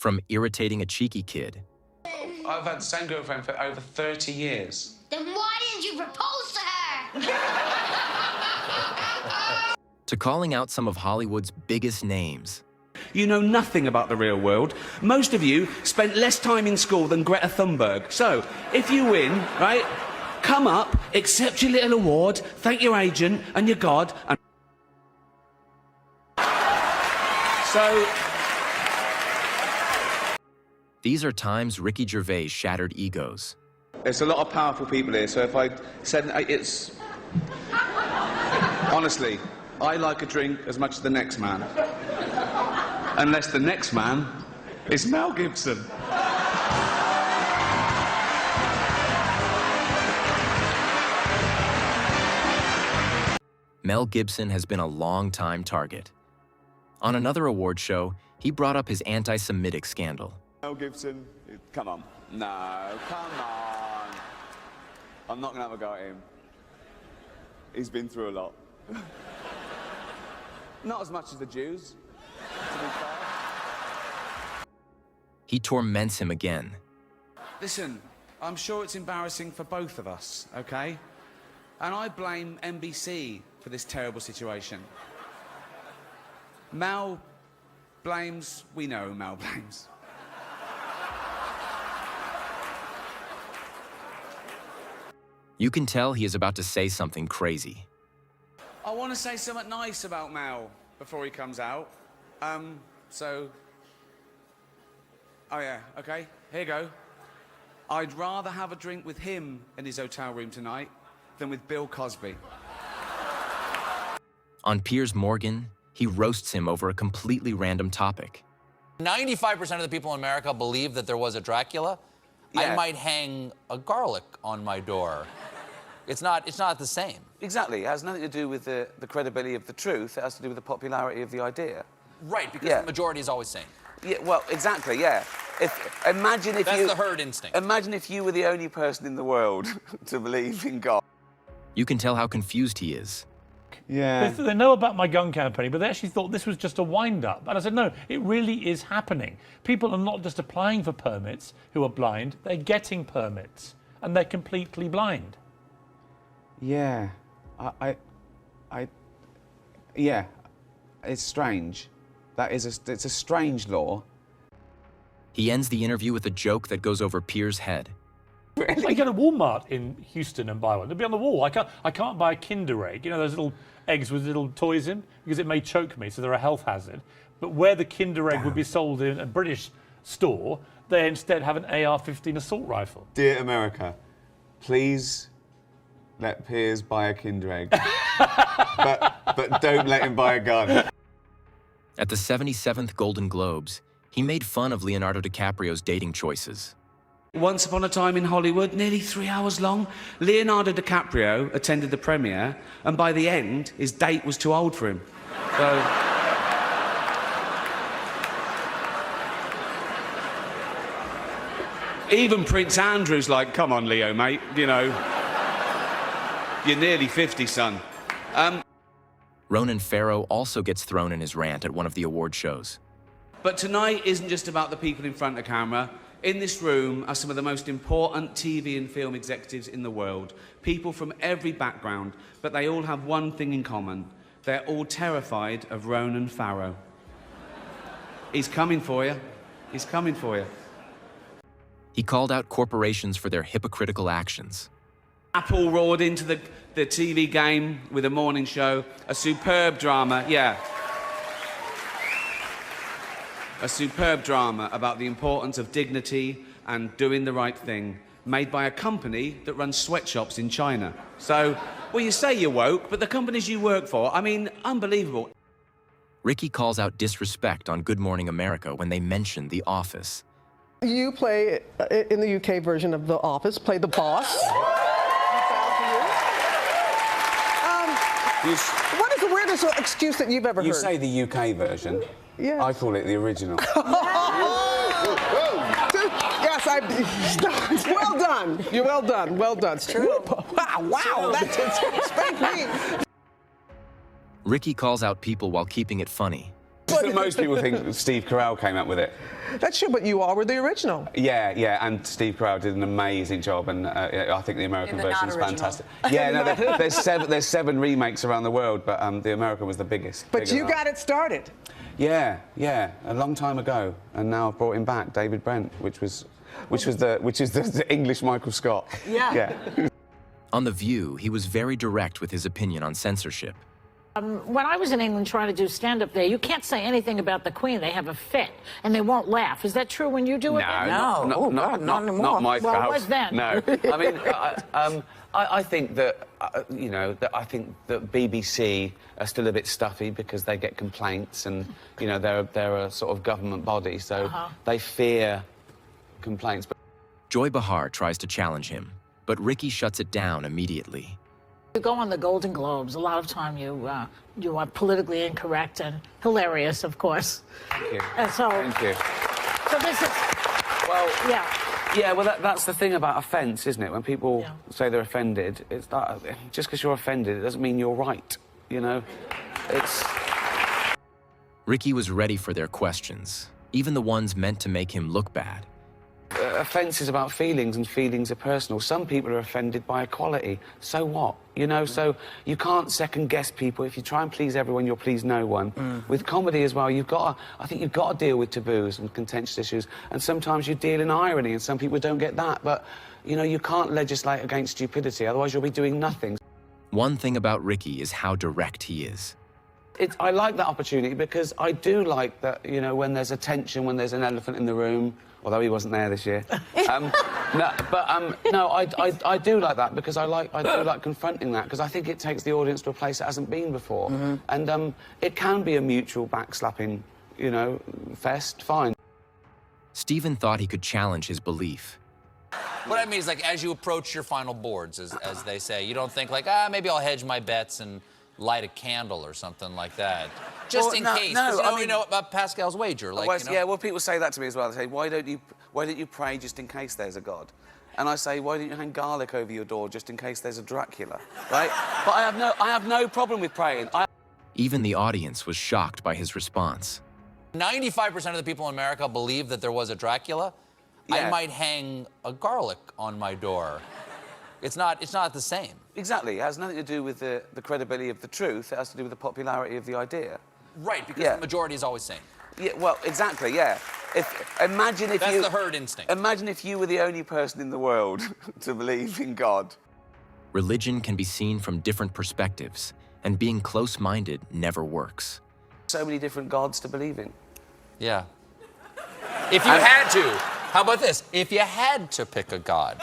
From irritating a cheeky kid. I've had the same girlfriend for over 30 years. Then why didn't you propose to her? To calling out some of Hollywood's biggest names. You know nothing about the real world. Most of you spent less time in school than Greta Thunberg. So, if you win, right, come up, accept your little award, thank your agent and your God, and... So... These are times Ricky Gervais shattered egos. There's a lot of powerful people here, so if I said it's... Honestly, I like a drink as much as the next man. Unless the next man is Mel Gibson. Mel Gibson has been a long-time target. On another award show, he brought up his anti-Semitic scandal. Mel Gibson, come on. No, come on. I'm not going to have a go at him. He's been through a lot. Not as much as the Jews, to be fair. He torments him again. Listen, I'm sure it's embarrassing for both of us, okay? And I blame NBC for this terrible situation. Mel blames... We know who Mel blames. You can tell he is about to say something crazy. I want to say something nice about Mel before he comes out. So... Oh, yeah, okay, here you go. I'd rather have a drink with him in his hotel room tonight than with Bill Cosby. On Piers Morgan, he roasts him over a completely random topic. 95% of the people in America believe that there was a Dracula. Yeah. I might hang a garlic on my door. It's not the same. Exactly. It has nothing to do with the credibility of the truth. It has to do with the popularity of the idea. Right, because Yeah. the majority is always sane. Yeah, well, exactly, yeah. Imagine if That's the herd instinct. Imagine if you were the only person in the world to believe in God. You can tell how confused he is. Yeah. They know about my gun campaign, but they actually thought this was just a wind-up. And I said, no, it really is happening. People are not just applying for permits who are blind, they're getting permits, and they're completely blind. Yeah, yeah, it's strange. It's a strange law. He ends the interview with a joke that goes over Piers' head. I go to Walmart in Houston and buy one. They'll be on the wall. I can't buy a Kinder egg. You know those little eggs with little toys in? Because it may choke me, so they're a health hazard. But where the Kinder egg would be sold in a British store, they instead have an AR-15 assault rifle. Dear America, please let Piers buy a Kinder egg. but don't let him buy a gun. At the 77th Golden Globes, he made fun of Leonardo DiCaprio's dating choices. Once upon a time in Hollywood, nearly 3 hours long, Leonardo DiCaprio attended the premiere, and by the end, his date was too old for him. So... Even Prince Andrew's like, come on, Leo, mate, you know. You're nearly 50, son. Ronan Farrow also gets thrown in his rant at one of the award shows. But tonight isn't just about the people in front of camera. In this room are some of the most important TV and film executives in the world. People from every background, but they all have one thing in common. They're all terrified of Ronan Farrow. He's coming for you. He's coming for you. He called out corporations for their hypocritical actions. Apple roared into the TV game with a morning show. A superb drama, yeah. A superb drama about the importance of dignity and doing the right thing, made by a company that runs sweatshops in China. So, well, you say you're woke, but the companies you work for, I mean, unbelievable. Ricky calls out disrespect on Good Morning America when they mention The Office. You play, in the UK version of The Office, play the boss. What is the weirdest excuse that you've ever heard? You say the UK version. Yeah. I call it the original. Yes, well done. You're well done. Well done. It's true. Wow, that's spank me. Ricky calls out people while keeping it funny. Just that most people think Steve Carell came up with it. That's true, but you all were the original. Yeah, yeah, and Steve Carell did an amazing job, and I think the American version is fantastic. Yeah, no, there's 7 remakes around the world, but the American was the biggest. But you got it started. Yeah, yeah, a long time ago, and now I've brought him back, David Brent, which is the English Michael Scott. Yeah. On The View, he was very direct with his opinion on censorship. When I was in England trying to do stand-up there, you can't say anything about the Queen. They have a fit, and they won't laugh. Is that true when you do it? No, not my Well, it was then. No, I mean, I think that, I think that BBC are still a bit stuffy because they get complaints, and, they're a sort of government body, so they fear complaints. Joy Behar tries to challenge him, but Ricky shuts it down immediately. You go on the Golden Globes. A lot of time you are politically incorrect and hilarious, of course. Thank you. And so, Thank you. So this is, Well, yeah. Yeah, well, that's the thing about offence, isn't it? When people say they're offended, it's that, just because you're offended, it doesn't mean you're right, It's... Ricky was ready for their questions, even the ones meant to make him look bad. Offence is about feelings, and feelings are personal. Some people are offended by equality. So what? So you can't second-guess people. If you try and please everyone, you'll please no one. With comedy as well, I think you've got to deal with taboos and contentious issues, and sometimes you deal in irony, and some people don't get that. But, you can't legislate against stupidity, otherwise you'll be doing nothing. One thing about Ricky is how direct he is. I like that opportunity because I do like that, when there's a tension, when there's an elephant in the room, although he wasn't there this year. No, I do like that because I do like confronting that because I think it takes the audience to a place it hasn't been before. And it can be a mutual backslapping, fest, fine. Stephen thought he could challenge his belief. What I mean is, like, as you approach your final boards, as they say, you don't think, like, maybe I'll hedge my bets and light a candle or something like that. Just in case. You know about Pascal's wager. Like, Yeah, well, people say that to me as well. They say, why don't you pray just in case there's a God? And I say, why don't you hang garlic over your door just in case there's a Dracula, right? But I have no problem with praying. Even the audience was shocked by his response. 95% of the people in America believe that there was a Dracula. Yeah. I might hang a garlic on my door. It's not the same. Exactly. It has nothing to do with the credibility of the truth. It has to do with the popularity of the idea. Right, because the majority is always sane. Yeah, well, exactly, yeah. Imagine if That's the herd instinct. Imagine if you were the only person in the world to believe in God. Religion can be seen from different perspectives, and being close-minded never works. So many different gods to believe in. Yeah. If you had to, how about this? If you had to pick a god.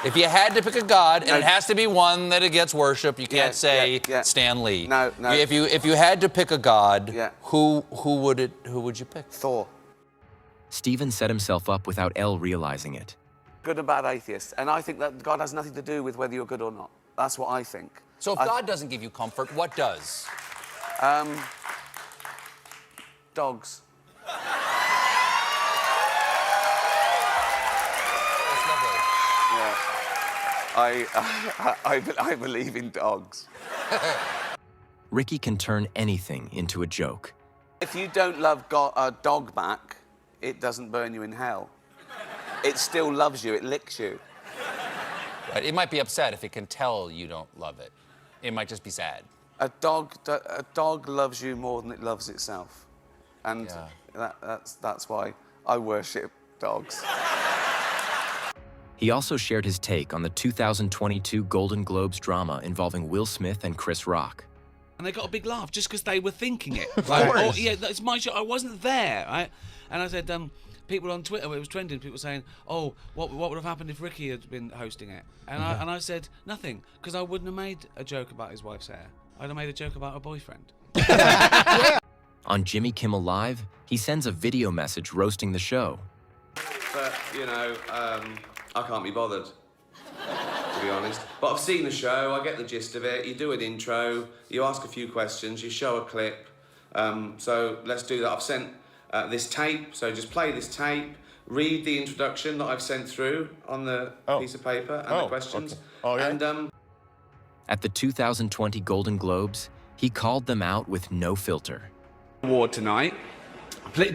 If you had to pick a god, and it has to be one that it gets worship, you can't say Stan Lee. No. If you had to pick a god, who would you pick? Thor. Stephen set himself up without Elle realizing it. Good and bad atheist. And I think that God has nothing to do with whether you're good or not. That's what I think. So if God doesn't give you comfort, what does? Dogs. I believe in dogs. Ricky can turn anything into a joke. If you don't love a dog back, it doesn't burn you in hell. It still loves you, it licks you. Right. It might be upset if it can tell you don't love it. It might just be sad. A dog loves you more than it loves itself. And that's why I worship dogs. He also shared his take on the 2022 Golden Globes drama involving Will Smith and Chris Rock. And they got a big laugh just because they were thinking it. Like, oh, yeah, it's my show. I wasn't there. Right? And I said, people on Twitter, it was trending, people saying, oh, what would have happened if Ricky had been hosting it? And I said, nothing, because I wouldn't have made a joke about his wife's hair. I'd have made a joke about her boyfriend. On Jimmy Kimmel Live, he sends a video message roasting the show. But, I can't be bothered, to be honest. But I've seen the show, I get the gist of it. You do an intro, you ask a few questions, you show a clip. So let's do that. I've sent this tape, so just play this tape, read the introduction that I've sent through on the piece of paper and the questions. Okay. Oh, yeah. And, at the 2020 Golden Globes, He called them out with no filter. Award tonight.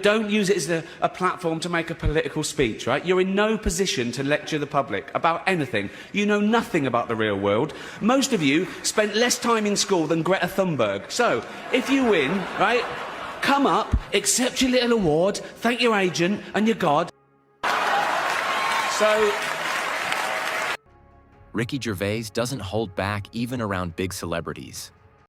Don't use it as a platform to make a political speech, right? You're in no position to lecture the public about anything. You know nothing about the real world. Most of you spent less time in school than Greta Thunberg. So, if you win, right, come up, accept your little award, thank your agent and your God. So... Ricky Gervais doesn't hold back even around big celebrities.